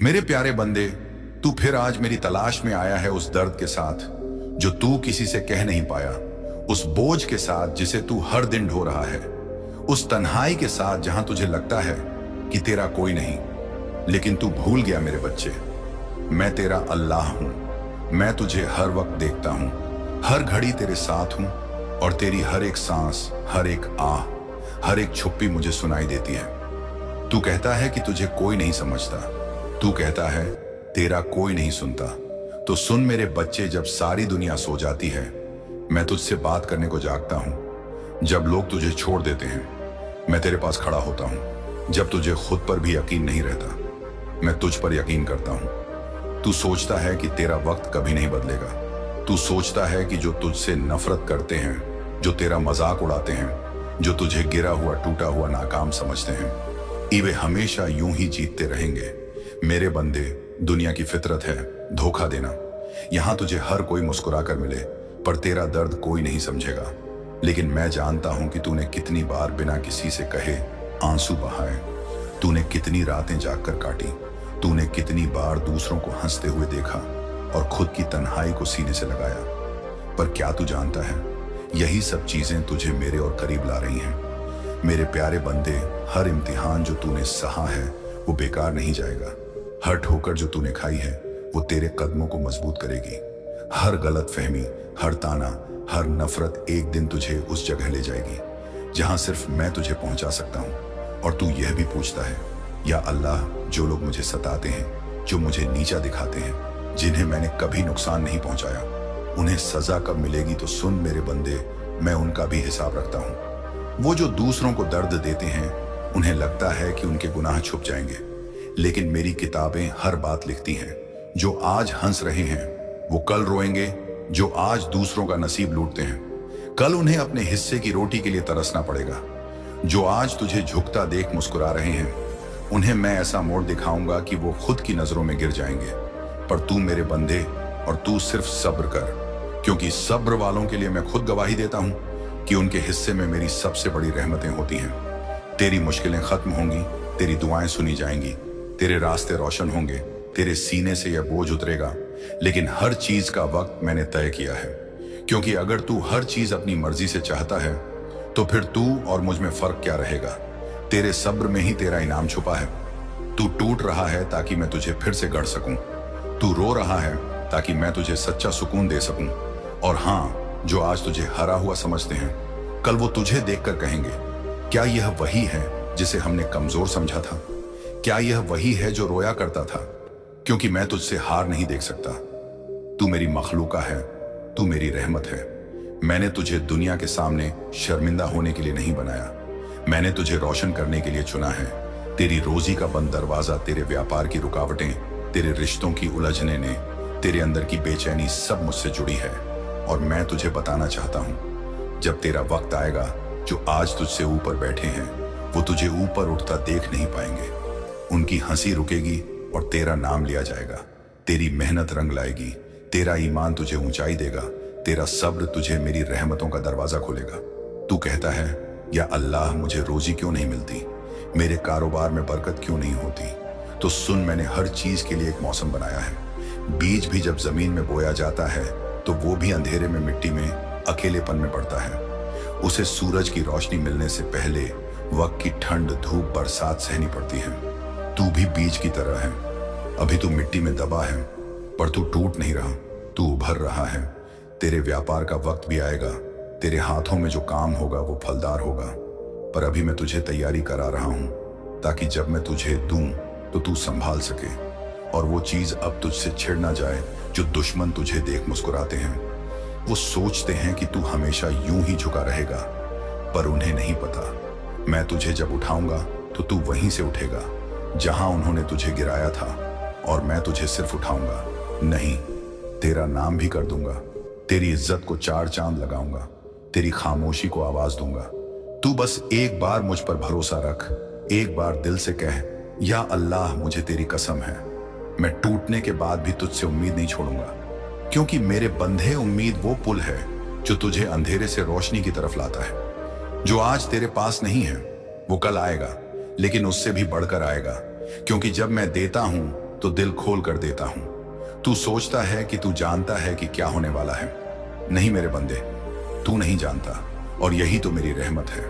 मेरे प्यारे बंदे, तू फिर आज मेरी तलाश में आया है उस दर्द के साथ जो तू किसी से कह नहीं पाया, उस बोझ के साथ जिसे तू हर दिन ढो रहा है, उस तन्हाई के साथ जहां तुझे लगता है कि तेरा कोई नहीं। लेकिन तू भूल गया मेरे बच्चे, मैं तेरा अल्लाह हूं। मैं तुझे हर वक्त देखता हूं, हर घड़ी तेरे साथ हूं, और तेरी हर एक सांस, हर एक आह, हर एक छुप्पी मुझे सुनाई देती है। तू कहता है कि तुझे कोई नहीं समझता, तू कहता है तेरा कोई नहीं सुनता। तो सुन मेरे बच्चे, जब सारी दुनिया सो जाती है, मैं तुझसे बात करने को जागता हूं। जब लोग तुझे छोड़ देते हैं, मैं तेरे पास खड़ा होता हूं। जब तुझे खुद पर भी यकीन नहीं रहता, मैं तुझ पर यकीन करता हूं। तू सोचता है कि तेरा वक्त कभी नहीं बदलेगा। तू सोचता है कि जो तुझसे नफरत करते हैं, जो तेरा मजाक उड़ाते हैं, जो तुझे गिरा हुआ टूटा हुआ नाकाम समझते हैं, वे हमेशा यूं ही जीतते रहेंगे। मेरे बंदे, दुनिया की फितरत है धोखा देना। यहां तुझे हर कोई मुस्कुरा कर मिले, पर तेरा दर्द कोई नहीं समझेगा। लेकिन मैं जानता हूं कि तूने कितनी बार बिना किसी से कहे आंसू बहाए, तूने कितनी रातें जागकर काटी, तूने कितनी बार दूसरों को हंसते हुए देखा और खुद की तन्हाई को सीने से लगाया। पर क्या तू जानता है, यही सब चीजें तुझे मेरे और करीब ला रही हैं। मेरे प्यारे बंदे, हर इम्तिहान जो तूने सहा है वो बेकार नहीं जाएगा। हर ठोकर जो तूने खाई है वो तेरे कदमों को मजबूत करेगी। हर गलत फहमी, हर ताना, हर नफरत एक दिन तुझे उस जगह ले जाएगी जहां सिर्फ मैं तुझे पहुंचा सकता हूं। और तू यह भी पूछता है, या अल्लाह, जो लोग मुझे सताते हैं, जो मुझे नीचा दिखाते हैं, जिन्हें मैंने कभी नुकसान नहीं पहुंचाया, उन्हें सजा कब मिलेगी? तो सुन मेरे बंदे, मैं उनका भी हिसाब रखता हूं। वो जो दूसरों को दर्द देते हैं, उन्हें लगता है कि उनके गुनाह छुप जाएंगे, लेकिन मेरी किताबें हर बात लिखती हैं। जो आज हंस रहे हैं वो कल रोएंगे। जो आज दूसरों का नसीब लूटते हैं, कल उन्हें अपने हिस्से की रोटी के लिए तरसना पड़ेगा। जो आज तुझे झुकता देख मुस्कुरा रहे हैं, उन्हें मैं ऐसा मोड़ दिखाऊंगा कि वो खुद की नजरों में गिर जाएंगे। पर तू मेरे बंदे, और तू सिर्फ सब्र कर, क्योंकि सब्र वालों के लिए मैं खुद गवाही देता हूं कि उनके हिस्से में मेरी सबसे बड़ी रहमतें होती हैं। तेरी मुश्किलें खत्म होंगी, तेरी दुआएं सुनी जाएंगी, तेरे रास्ते रोशन होंगे, तेरे सीने से यह बोझ उतरेगा। लेकिन हर चीज का वक्त मैंने तय किया है, क्योंकि अगर तू हर चीज अपनी मर्जी से चाहता है तो फिर तू और मुझ में फर्क क्या रहेगा? तेरे सब्र में ही तेरा इनाम छुपा है। तू टूट रहा है ताकि मैं तुझे फिर से गढ़ सकूं। तू रो रहा है ताकि मैं तुझे सच्चा सुकून दे सकूं। और हाँ, जो आज तुझे हरा हुआ समझते हैं, कल वो तुझे देखकर कहेंगे, क्या यह वही है जिसे हमने कमजोर समझा था? क्या यह वही है जो रोया करता था? क्योंकि मैं तुझसे हार नहीं देख सकता। तू मेरी मखलूका है, तू मेरी रहमत है। मैंने तुझे दुनिया के सामने शर्मिंदा होने के लिए नहीं बनाया, मैंने तुझे रोशन करने के लिए चुना है। तेरी रोजी का बंद दरवाजा, तेरे व्यापार की रुकावटें, तेरे रिश्तों की उलझने ने, तेरे अंदर की बेचैनी सब मुझसे जुड़ी है। और मैं तुझे बताना चाहता हूं, जब तेरा वक्त आएगा, जो आज तुझसे ऊपर बैठे हैं वो तुझे ऊपर उठता देख नहीं पाएंगे। उनकी हंसी रुकेगी और तेरा नाम लिया जाएगा। तेरी मेहनत रंग लाएगी, तेरा ईमान तुझे ऊंचाई देगा, तेरा सब्र तुझे मेरी रहमतों का दरवाजा खोलेगा। तू कहता है, या अल्लाह, मुझे रोजी क्यों नहीं मिलती, मेरे कारोबार में बरकत क्यों नहीं होती? तो सुन, मैंने हर चीज के लिए एक मौसम बनाया है। बीज भी जब जमीन में बोया जाता है तो वो भी अंधेरे में, मिट्टी में, अकेलेपन में पड़ता है। उसे सूरज की रोशनी मिलने से पहले वक्त की ठंड, धूप, बरसात सहनी पड़ती है। तू भी बीज की तरह है। अभी तू मिट्टी में दबा है, पर तू टूट नहीं रहा, तू उभर रहा है। तेरे व्यापार का वक्त भी आएगा, तेरे हाथों में जो काम होगा वो फलदार होगा। पर अभी मैं तुझे तैयारी करा रहा हूं, ताकि जब मैं तुझे दूं तो तू संभाल सके, और वो चीज अब तुझसे छिड़ ना जाए जो दुश्मन तुझे देख मुस्कुराते हैं। वो सोचते हैं कि तू हमेशा यूं ही झुका रहेगा, पर उन्हें नहीं पता, मैं तुझे जब उठाऊंगा तो तू वहीं से उठेगा जहां उन्होंने तुझे गिराया था। और मैं तुझे सिर्फ उठाऊंगा नहीं, तेरा नाम भी कर दूंगा। तेरी इज्जत को 4 चांद लगाऊंगा, तेरी खामोशी को आवाज दूंगा। तू बस एक बार मुझ पर भरोसा रख, एक बार दिल से कह, या अल्लाह, मुझे तेरी कसम है, मैं टूटने के बाद भी तुझसे उम्मीद नहीं छोड़ूंगा। क्योंकि मेरे बंधे, उम्मीद वो पुल है जो तुझे अंधेरे से रोशनी की तरफ लाता है। जो आज तेरे पास नहीं है वो कल आएगा, लेकिन उससे भी बढ़कर आएगा। क्योंकि जब मैं देता हूं तो दिल खोल कर देता हूं। तू सोचता है कि तू जानता है कि क्या होने वाला है। नहीं मेरे बंदे, तू नहीं जानता, और यही तो मेरी रहमत है।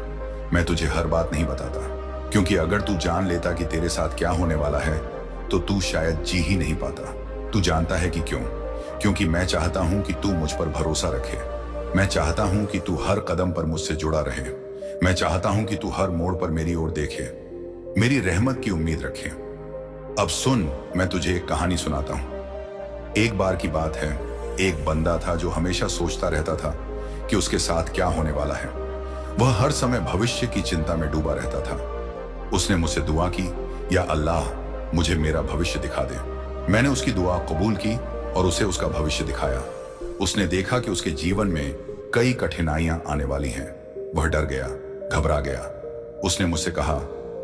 मैं तुझे हर बात नहीं बताता, क्योंकि अगर तू जान लेता कि तेरे साथ क्या होने वाला है तो तू शायद जी ही नहीं पाता। तू जानता है कि क्यों? क्योंकि मैं चाहता हूं कि तू मुझ पर भरोसा रखे। मैं चाहता हूं कि तू हर कदम पर मुझसे जुड़ा रहे। मैं चाहता हूं कि तू हर मोड़ पर मेरी ओर देखे, मेरी रहमत की उम्मीद रखे। अब सुन, मैं तुझे एक कहानी सुनाता हूं। एक बार की बात है, एक बंदा था जो हमेशा सोचता रहता था कि उसके साथ क्या होने वाला है। वह हर समय भविष्य की चिंता में डूबा रहता था। उसने मुझसे दुआ की, या अल्लाह मुझे मेरा भविष्य दिखा दे। मैंने उसकी दुआ कबूल की और उसे उसका भविष्य दिखाया। उसने देखा कि उसके जीवन में कई कठिनाइयां आने वाली हैं। वह डर गया, घबरा गया। उसने मुझसे कहा,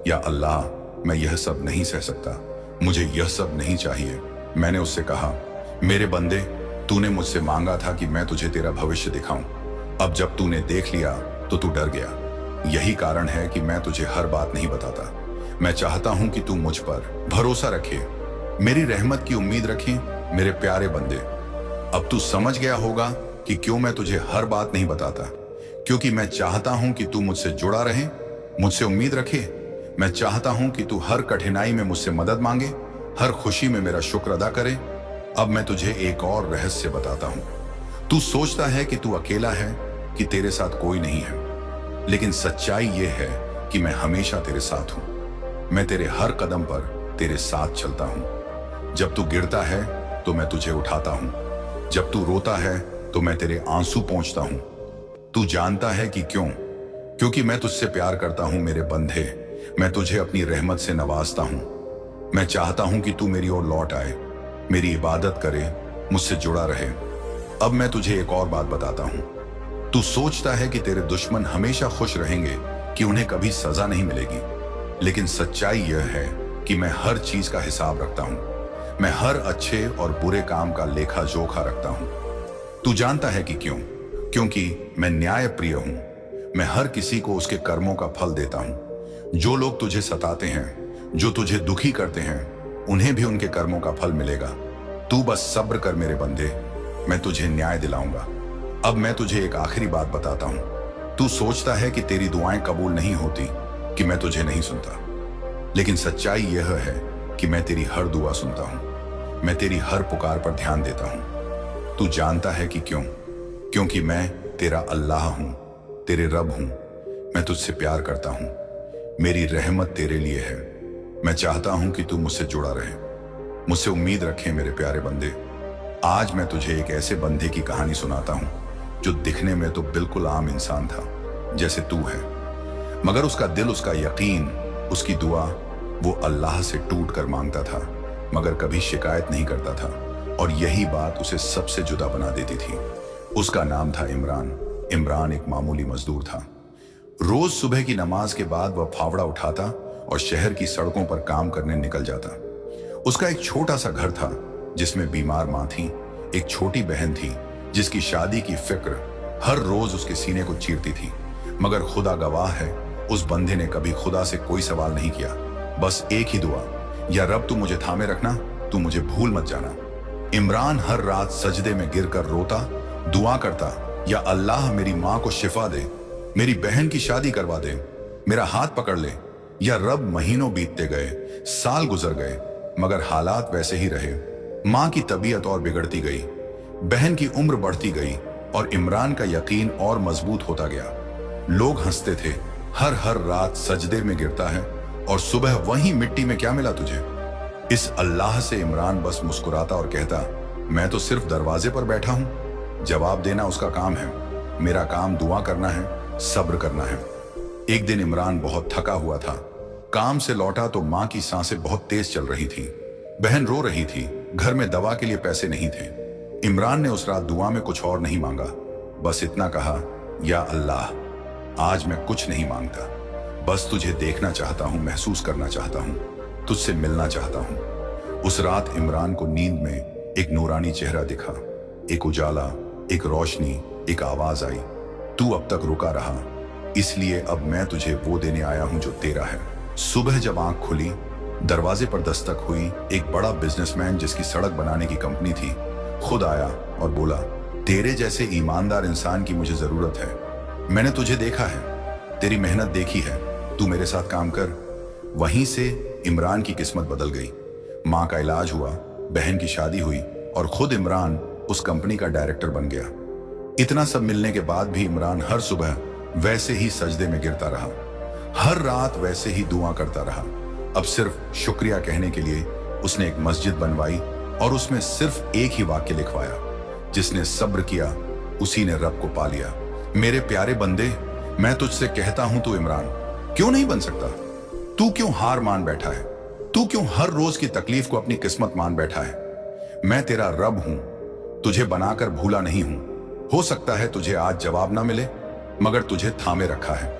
या अल्लाह मैं यह सब नहीं सह सकता, मुझे यह सब नहीं चाहिए। मैंने उससे कहा, मेरे बंदे, तूने मुझसे मांगा था कि मैं तुझे तेरा भविष्य दिखाऊं। अब जब तूने देख लिया तो तू डर गया। यही कारण है कि मैं तुझे हर बात नहीं बताता। मैं चाहता हूं कि तू मुझ पर भरोसा रखे, मेरी रहमत की उम्मीद रखे। मेरे प्यारे बंदे, अब तू समझ गया होगा कि क्यों मैं तुझे हर बात नहीं बताता। क्योंकि मैं चाहता हूं कि तू मुझसे जुड़ा रहे, मुझसे उम्मीद रखे। मैं चाहता हूं कि तू हर कठिनाई में मुझसे मदद मांगे, हर खुशी में मेरा शुक्र अदा करे। अब मैं तुझे एक और रहस्य बताता हूं। तू सोचता है कि तू अकेला है, कि तेरे साथ कोई नहीं है, लेकिन सच्चाई यह है कि मैं हमेशा तेरे साथ हूं। मैं तेरे हर कदम पर तेरे साथ चलता हूं। जब तू गिरता है तो मैं तुझे उठाता हूं। जब तू रोता है तो मैं तेरे आंसू पोंछता हूं। तू जानता है कि क्यों? क्योंकि मैं तुझसे प्यार करता हूं मेरे बंधे। मैं तुझे अपनी रहमत से नवाजता हूं। मैं चाहता हूं कि तू मेरी ओर लौट आए, मेरी इबादत करे, मुझसे जुड़ा रहे। अब मैं तुझे एक और बात बताता हूं। तू सोचता है कि तेरे दुश्मन हमेशा खुश रहेंगे, कि उन्हें कभी सजा नहीं मिलेगी, लेकिन सच्चाई यह है कि मैं हर चीज का हिसाब रखता हूं। मैं हर अच्छे और बुरे काम का लेखा जोखा रखता हूं। तू जानता है कि क्यों? क्योंकि मैं न्याय प्रिय हूं। मैं हर किसी को उसके कर्मों का फल देता हूं। जो लोग तुझे सताते हैं, जो तुझे दुखी करते हैं, उन्हें भी उनके कर्मों का फल मिलेगा। तू बस सब्र कर मेरे बंदे, मैं तुझे न्याय दिलाऊंगा। अब मैं तुझे एक आखिरी बात बताता हूं। तू सोचता है कि तेरी दुआएं कबूल नहीं होती, कि मैं तुझे नहीं सुनता, लेकिन सच्चाई यह है कि मैं तेरी हर दुआ सुनता हूं। मैं तेरी हर पुकार पर ध्यान देता हूं। तू जानता है कि क्यों? क्योंकि मैं तेरा अल्लाह हूं, तेरे रब हूं। मैं तुझसे प्यार करता हूं। मेरी रहमत तेरे लिए है। मैं चाहता हूं कि तू मुझसे जुड़ा रहे, मुझसे उम्मीद रखे। मेरे प्यारे बंदे, आज मैं तुझे एक ऐसे बंदे की कहानी सुनाता हूं जो दिखने में तो बिल्कुल आम इंसान था, जैसे तू है, मगर उसका दिल, उसका यकीन, उसकी दुआ वो अल्लाह से टूट कर मांगता था, मगर कभी शिकायत नहीं करता था। और यही बात उसे सबसे जुदा बना देती थी। उसका नाम था इमरान। इमरान एक मामूली मजदूर था। रोज सुबह की नमाज के बाद वह फावड़ा उठाता और शहर की सड़कों पर काम करने निकल जाता। उसका एक छोटा सा घर था जिसमें बीमार माँ थी, एक छोटी बहन थी जिसकी शादी की फिक्र हर रोज उसके सीने को चीरती थी। मगर खुदा गवाह है, उस बंदे ने कभी खुदा से कोई सवाल नहीं किया, बस एक ही दुआ, या रब तू मुझे थामे रखना, तू मुझे भूल मत जाना। इमरान हर रात सजदे में गिरकर रोता, दुआ करता, या अल्लाह मेरी माँ को शिफा दे, मेरी बहन की शादी करवा दे, मेरा हाथ पकड़ ले। या रब महीनों बीतते गए, साल गुजर गए, मगर हालात वैसे ही रहे। माँ की तबीयत और बिगड़ती गई, बहन की उम्र बढ़ती गई और इमरान का यकीन और मजबूत होता गया। लोग हंसते थे, हर रात सजदे में गिरता है और सुबह वहीं मिट्टी में क्या मिला तुझे। इस अल्लाह से इमरान बस मुस्कुराता और कहता, मैं तो सिर्फ दरवाजे पर बैठा हूं, जवाब देना उसका काम है, मेरा काम दुआ करना है, सब्र करना है। एक दिन इमरान बहुत थका हुआ था। काम से लौटा तो माँ की सांसें बहुत तेज चल रही थी, बहन रो रही थी, घर में दवा के लिए पैसे नहीं थे। इमरान ने उस रात दुआ में कुछ और नहीं मांगा, बस इतना कहा, या अल्लाह आज मैं कुछ नहीं मांगता, बस तुझे देखना चाहता हूं, महसूस करना चाहता हूं, तुझसे मिलना चाहता हूं। उस रात इमरान को नींद में एक नूरानी चेहरा दिखा, एक उजाला, एक रोशनी, एक आवाज आई, तू अब तक रुका रहा, इसलिए अब मैं तुझे वो देने आया हूं जो तेरा है। सुबह जब आंख खुली दरवाजे पर दस्तक हुई। एक बड़ा बिजनेसमैन जिसकी सड़क बनाने की कंपनी थी खुद आया और बोला, तेरे जैसे ईमानदार इंसान की मुझे जरूरत है। मैंने तुझे देखा है, तेरी मेहनत देखी है, तू मेरे साथ काम कर। वहीं से इमरान की किस्मत बदल गई। माँ का इलाज हुआ, बहन की शादी हुई और खुद इमरान उस कंपनी का डायरेक्टर बन गया। इतना सब मिलने के बाद भी इमरान हर सुबह वैसे ही सजदे में गिरता रहा, हर रात वैसे ही दुआ करता रहा। अब सिर्फ शुक्रिया कहने के लिए उसने एक मस्जिद बनवाई और उसमें सिर्फ एक ही वाक्य लिखवाया, जिसने सब्र किया उसी ने रब को पा लिया। मेरे प्यारे बंदे, मैं तुझसे कहता हूं, तू इमरान क्यों नहीं बन सकता? तू क्यों हार मान बैठा है? तू क्यों हर रोज की तकलीफ को अपनी किस्मत मान बैठा है? मैं तेरा रब हूं, तुझे बनाकर भूला नहीं हूं। हो सकता है तुझे आज जवाब ना मिले, मगर तुझे थामे रखा है।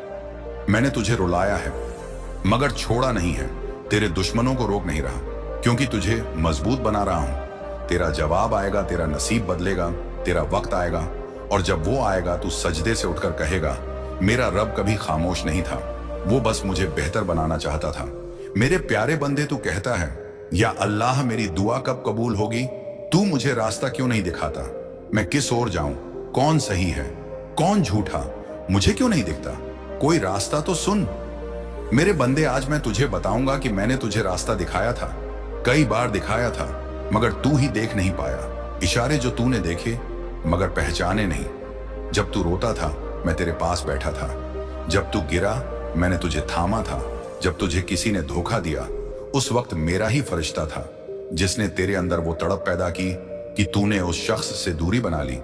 मैंने तुझे रुलाया है, मगर छोड़ा नहीं है। तेरे दुश्मनों को रोक नहीं रहा, क्योंकि तुझे मजबूत बना रहा हूं। तेरा जवाब आएगा, तेरा नसीब बदलेगा, तेरा वक्त आएगा, और जब वो आएगा तू सजदे से उठकर कहेगा, मेरा रब कभी खामोश नहीं था, वो बस मुझे बेहतर बनाना चाहता था। मेरे प्यारे बंदे, तू कहता है, या अल्लाह मेरी दुआ कब कबूल होगी? तू मुझे रास्ता क्यों नहीं दिखाता? मैं किस ओर जाऊं? कौन सही है, कौन झूठा? मुझे क्यों नहीं दिखता? कोई रास्ता तो सुन। मेरे बंदे, आज मैं तुझे बताऊंगा कि मैंने तुझे रास्ता दिखाया था, कई बार दिखाया था, मगर तू ही देख नहीं पाया। इशारे जो तूने देखे मगर पहचाने नहीं। जब तू रोता था मैं तेरे पास बैठा था, जब तू गिरा मैंने तुझे थामा था, जब तुझे किसी ने धोखा दिया उस वक्त मेरा ही फरिश्ता था जिसने तेरे अंदर वो तड़प पैदा की कि तूने उस शख्स से दूरी बना ली।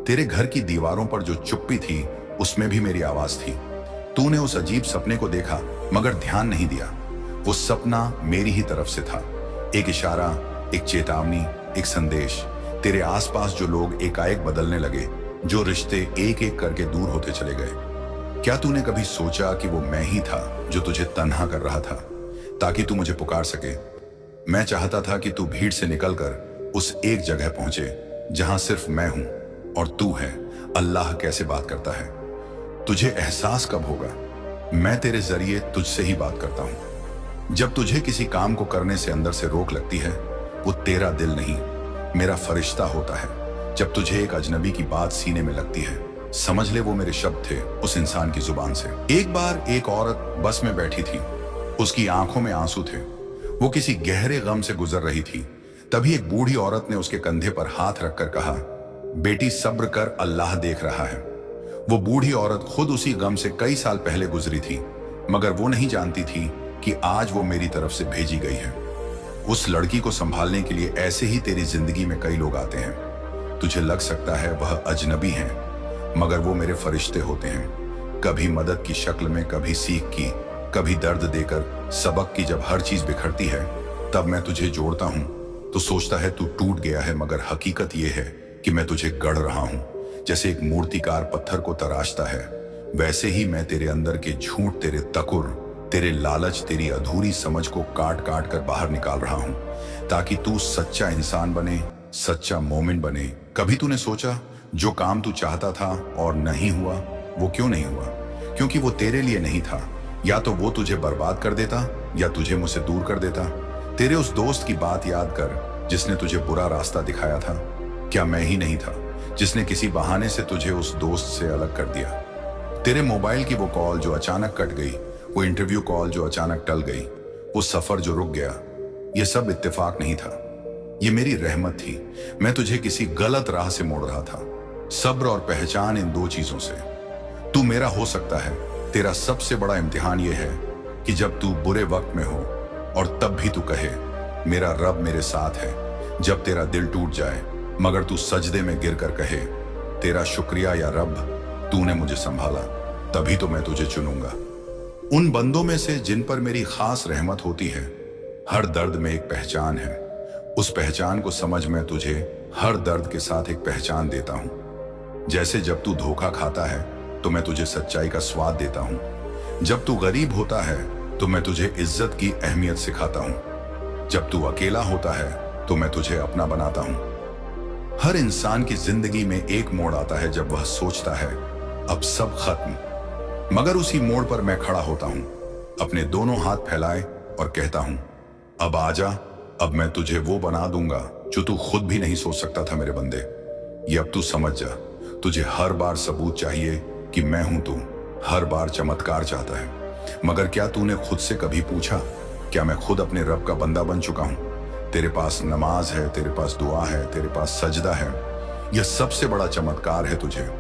तेरे घर की दीवारों पर जो चुप्पी थी उसमें भी मेरी आवाज थी। तूने उस अजीब सपने को देखा मगर ध्यान नहीं दिया। वो सपना मेरी ही तरफ से था, एक इशारा, एक चेतावनी, एक संदेश। तेरे आसपास जो लोग एकाएक बदलने लगे, जो रिश्ते एक एक करके दूर होते चले गए। क्या तूने कभी सोचा कि वो मैं ही था जो तुझे तन्हा कर रहा था ताकि तू मुझे पुकार सके? मैं चाहता था कि तू भीड़ से निकलकर उस एक जगह पहुंचे जहां सिर्फ मैं हूं और तू है। अल्लाह कैसे बात करता है, तुझे एहसास कब होगा? मैं तेरे जरिए तुझसे ही बात करता हूं। जब तुझे किसी काम को करने से अंदर से रोक लगती है, वो तेरा दिल नहीं, मेरा फरिश्ता होता है। जब तुझे एक अजनबी की बात सीने में लगती है, समझ ले वो मेरे शब्द थे उस इंसान की जुबान से। एक बार एक औरत बस में बैठी थी, उसकी आंखों में आंसू थे, वो किसी गहरे गम से गुजर रही थी। तभी एक बूढ़ी औरत ने उसके कंधे पर हाथ रखकर कहा, बेटी सब्र कर, अल्लाह देख रहा है। वो बूढ़ी औरत खुद उसी गम से कई साल पहले गुजरी थी, मगर वो नहीं जानती थी कि आज वो मेरी तरफ से भेजी गई है। उस लड़की को संभालने के लिए ऐसे ही तेरी जिंदगी में कई लोग आते हैं। तुझे लग सकता है वह अजनबी हैं, मगर वो मेरे फरिश्ते होते हैं। कभी मदद की शक्ल में, कभी सीख की, कभी दर्द देकर। सबक की जब हर चीज बिखरती है तब मैं तुझे जोड़ता हूं तो सोचता है तू टूट गया है, मगर हकीकत यह है कि मैं तुझे गढ़ रहा हूं। जैसे एक मूर्तिकार पत्थर को तराशता है, वैसे ही मैं तेरे अंदर के झूठ, तेरे तकुर, तेरे लालच, तेरी अधूरी समझ को काट काट कर बाहर निकाल रहा हूं ताकि तू सच्चा इंसान बने, सच्चा मोमिन बने। कभी तूने सोचा जो काम तू चाहता था और नहीं हुआ, वो क्यों नहीं हुआ? क्योंकि वो तेरे लिए नहीं था। या तो वो तुझे बर्बाद कर देता या तुझे मुझसे दूर कर देता। तेरे उस दोस्त की बात याद कर जिसने तुझे बुरा रास्ता दिखाया था। क्या मैं ही नहीं था जिसने किसी बहाने से तुझे उस दोस्त से अलग कर दिया? तेरे मोबाइल की वो कॉल जो अचानक कट गई, वो इंटरव्यू कॉल जो अचानक टल गई, वो सफर जो रुक गया, ये सब इत्तेफाक नहीं था, ये मेरी रहमत थी। मैं तुझे किसी गलत राह से मोड़ रहा था। सब्र और पहचान, इन दो चीजों से तू मेरा हो सकता है। तेरा सबसे बड़ा इम्तिहान ये है कि जब तू बुरे वक्त में हो और तब भी तू कहे मेरा रब मेरे साथ है। जब तेरा दिल टूट जाए मगर तू सजदे में गिर कर कहे तेरा शुक्रिया या रब, तूने मुझे संभाला, तभी तो मैं तुझे चुनूंगा। उन बंदों में से जिन पर मेरी खास रहमत होती है, हर दर्द में एक पहचान है। उस पहचान को समझ, मैं तुझे हर दर्द के साथ एक पहचान देता हूं। जैसे जब तू धोखा खाता है तो मैं तुझे सच्चाई का स्वाद देता हूं। जब तू गरीब होता है तो मैं तुझे इज्जत की अहमियत सिखाता हूं। जब तू अकेला होता है तो मैं तुझे अपना बनाता हूं। हर इंसान की जिंदगी में एक मोड़ आता है जब वह सोचता है अब सब खत्म, मगर उसी मोड़ पर मैं खड़ा होता हूं, अपने दोनों हाथ फैलाए और कहता हूं अब आजा, अब मैं तुझे वो बना दूंगा जो तू खुद भी नहीं सोच सकता था मेरे बंदे। ये अब तू समझ जा, तुझे हर बार सबूत चाहिए कि मैं हूं तू, हर बार चमत्कार चाहता है, मगर क्या तूने खुद से कभी पूछा, क्या मैं खुद अपने रब का बंदा बन चुका हूं? तेरे पास नमाज है, तेरे पास दुआ है, तेरे पास सजदा है। यह सबसे बड़ा चमत्कार है तुझे।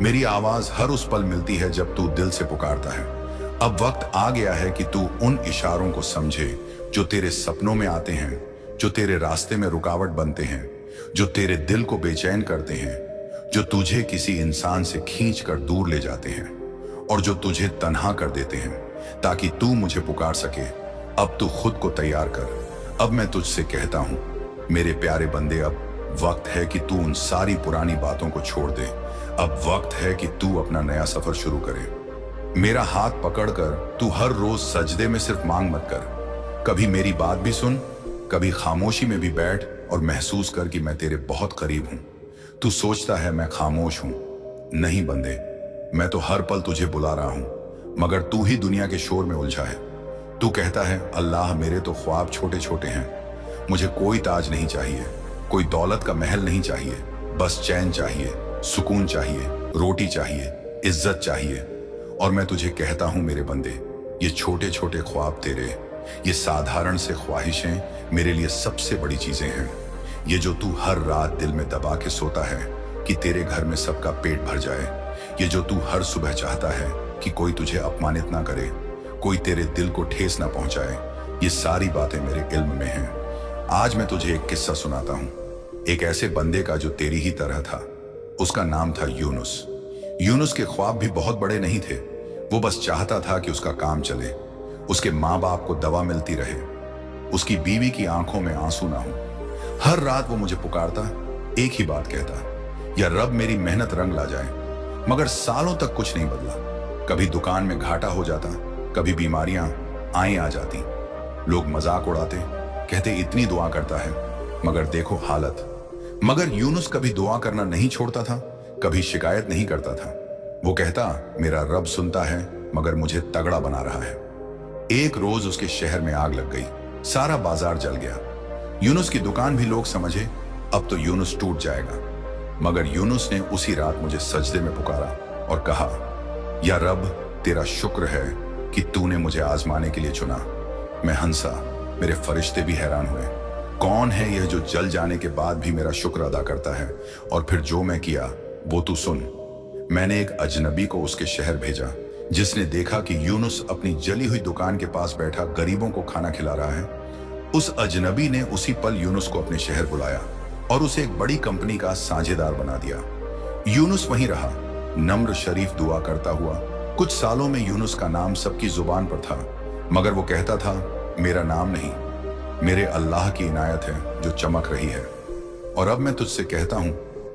मेरी आवाज हर उस पल मिलती है जब तू दिल से पुकारता है। अब वक्त आ गया है कि तू उन इशारों को समझे जो तेरे सपनों में आते हैं, जो तेरे रास्ते में रुकावट बनते हैं, जो तेरे दिल को बेचैन करते हैं, जो तुझे किसी इंसान से खींच कर दूर ले जाते हैं और जो तुझे तन्हा कर देते हैं ताकि तू मुझे पुकार सके। अब तू खुद को तैयार कर। अब मैं तुझसे कहता हूं, मेरे प्यारे बंदे, अब वक्त है कि तू उन सारी पुरानी बातों को छोड़ दे। अब वक्त है कि तू अपना नया सफर शुरू करे। मेरा हाथ पकड़कर तू हर रोज सजदे में सिर्फ मांग मत कर, कभी मेरी बात भी सुन, कभी खामोशी में भी बैठ और महसूस कर कि मैं तेरे बहुत करीब हूं। तू सोचता है मैं खामोश हूं, नहीं बंदे, मैं तो हर पल तुझे बुला रहा हूं, मगर तू ही दुनिया के शोर में उलझा है। तू कहता है अल्लाह मेरे तो ख्वाब छोटे छोटे हैं, मुझे कोई ताज नहीं चाहिए, कोई दौलत का महल नहीं चाहिए, बस चैन चाहिए, सुकून चाहिए, रोटी चाहिए, इज्जत चाहिए। और मैं तुझे कहता हूं मेरे बंदे, ये छोटे छोटे ख्वाब तेरे, ये साधारण से ख्वाहिशें मेरे लिए सबसे बड़ी चीजें हैं। ये जो तू हर रात दिल में दबा के सोता है कि तेरे घर में सबका पेट भर जाए, ये जो तू हर सुबह चाहता है कि कोई तुझे अपमानित ना करे, कोई तेरे दिल को ठेस ना पहुंचाए, ये सारी बातें मेरे इल्म में हैं। आज मैं तुझे एक किस्सा सुनाता हूं, एक ऐसे बंदे का जो तेरी ही तरह था। उसका नाम था यूनुस। यूनुस के ख्वाब भी बहुत बड़े नहीं थे, वो बस चाहता था कि उसका काम चले, उसके माँ बाप को दवा मिलती रहे, उसकी बीवी की आंखों में आंसू ना हो। हर रात वो मुझे पुकारता, एक ही बात कहता, या रब मेरी मेहनत रंग ला जाए। मगर सालों तक कुछ नहीं बदला। कभी दुकान में घाटा हो जाता, कभी बीमारियां आए आ जाती, लोग मजाक उड़ाते, कहते इतनी दुआ करता है, मगर देखो हालत। मगर यूनुस कभी दुआ करना नहीं छोड़ता था, कभी शिकायत नहीं करता था। वो कहता मेरा रब सुनता है मगर मुझे तगड़ा बना रहा है। एक रोज उसके शहर में आग लग गई, सारा बाजार जल गया। यूनुस की दुकान भी लोग समझे अब तो यूनुस टूट जाएगा। मगर यूनुस ने उसी रात मुझे सजदे में पुकारा और कहा, या रब तेरा शुक्र है कि तूने मुझे आजमाने के लिए चुना। मैं हंसा, मेरे फरिश्ते भी हैरान हुए। कौन है यह जो जल जाने के बाद भी मेरा शुक्र अदा करता है? और फिर जो मैं किया वो तू सुन। मैंने एक अजनबी को उसके शहर भेजा, जिसने देखा कि यूनुस अपनी जली हुई दुकान के पास बैठा गरीबों को खाना खिला रहा है। उस अजनबी ने उसी पल यूनुस को अपने शहर बुलाया और उसे एक बड़ी कंपनी का साझेदार बना दिया। यूनुस वहीं रहा, नम्र शरीफ दुआ करता हुआ। कुछ सालों में यूनुस का नाम सबकी जुबान पर था, मगर वो कहता था मेरा नाम नहीं, मेरे अल्लाह की इनायत है जो चमक रही है। और अब मैं तुझसे कहता हूं,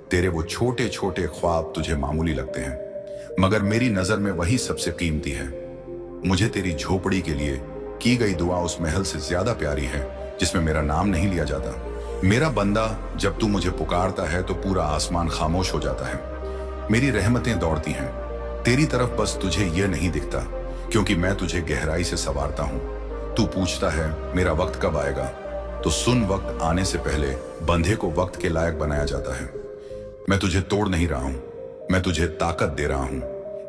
तेरे वो छोटे छोटे ख्वाब तुझे मामूली लगते हैं, मगर मेरी नजर में वही सबसे कीमती है। मुझे तेरी झोपड़ी के लिए की गई दुआ उस महल से ज्यादा प्यारी है जिसमें मेरा नाम नहीं लिया जाता। मेरा बंदा, जब तू मुझे पुकारता है तो पूरा आसमान खामोश हो जाता है, मेरी रहमतें दौड़ती हैं तेरी तरफ, बस तुझे यह नहीं दिखता क्योंकि मैं तुझे गहराई से संवारता हूं। तू पूछता है मेरा वक्त कब आएगा, तो सुन, वक्त आने से पहले बंधे को वक्त के लायक बनाया जाता है। मैं तुझे तोड़ नहीं रहा हूं, मैं तुझे ताकत दे रहा हूं,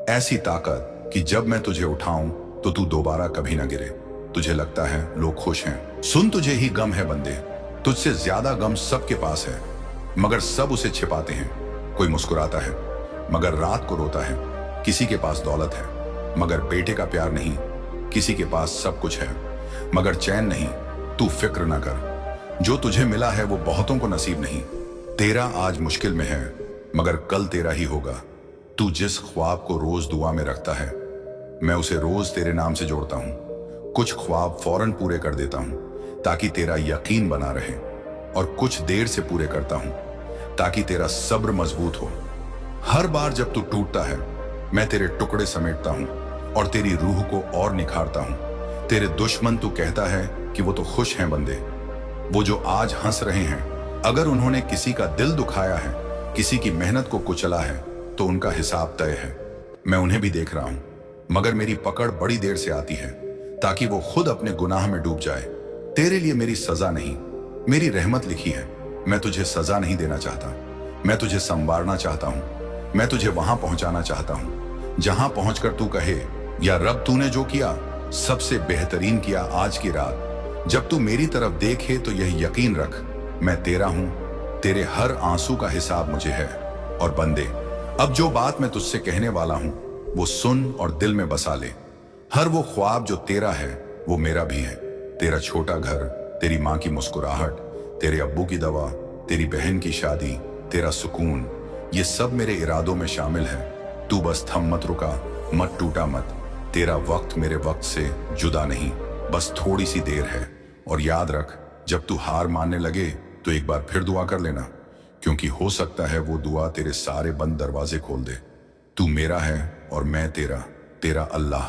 ऐसी ताकत कि जब मैं तुझे उठाऊं तो तू दोबारा कभी ना गिरे। तुझे लगता है लोग खुश हैं, सुन, तुझे ही गम है बंदे, तुझसे ज्यादा गम सबके पास है, मगर सब उसे छिपाते हैं। कोई मुस्कुराता है मगर रात को रोता है, किसी के पास दौलत है मगर बेटे का प्यार नहीं, किसी के पास सब कुछ है मगर चैन नहीं। तू फिक्र ना कर, जो तुझे मिला है वो बहुतों को नसीब नहीं। तेरा आज मुश्किल में है मगर कल तेरा ही होगा। तू जिस ख्वाब को रोज दुआ में रखता है, मैं उसे रोज तेरे नाम से जोड़ता हूं। कुछ ख्वाब फौरन पूरे कर देता हूं ताकि तेरा यकीन बना रहे, और कुछ देर से पूरे करता हूं ताकि तेरा सब्र मजबूत हो। हर बार जब तू टूटता है, मैं तेरे टुकड़े समेटता हूं और तेरी रूह को और निखारता हूं। तेरे दुश्मन, तू कहता है कि वो तो खुश हैं बंदे, वो जो आज हंस रहे हैं, अगर उन्होंने किसी का दिल दुखाया है, किसी की मेहनत को कुचला है, तो उनका हिसाब तय है। मैं उन्हें भी देख रहा हूं, मगर मेरी पकड़ बड़ी देर से आती है ताकि वो खुद अपने गुनाह में डूब जाए। तेरे लिए मेरी सजा नहीं, मेरी रहमत लिखी है। मैं तुझे सजा नहीं देना चाहता, मैं तुझे संवारना चाहता हूँ। मैं तुझे वहां पहुंचाना चाहता हूँ जहां पहुंचकर तू कहे, या रब तूने जो किया सबसे बेहतरीन किया। आज की रात जब तू मेरी तरफ देखे तो यह यकीन रख, मैं तेरा हूं, तेरे हर आंसू का हिसाब मुझे है। और बंदे, अब जो बात मैं तुझसे कहने वाला हूं वो सुन और दिल में बसा ले। हर वो ख्वाब जो तेरा है वो मेरा भी है। तेरा छोटा घर, तेरी माँ की मुस्कुराहट, तेरे अब्बू की दवा, तेरी बहन की शादी, तेरा सुकून, ये सब मेरे इरादों में शामिल है। तू बस थम मत, रुका मत, टूटा मत। तेरा वक्त मेरे वक्त से जुदा नहीं, बस थोड़ी सी देर है। और याद रख, जब तू हार मानने लगे तो एक बार फिर दुआ कर लेना, क्योंकि हो सकता है वो दुआ तेरे सारे बंद दरवाजे खोल दे। तू मेरा है और मैं तेरा, तेरा अल्लाह।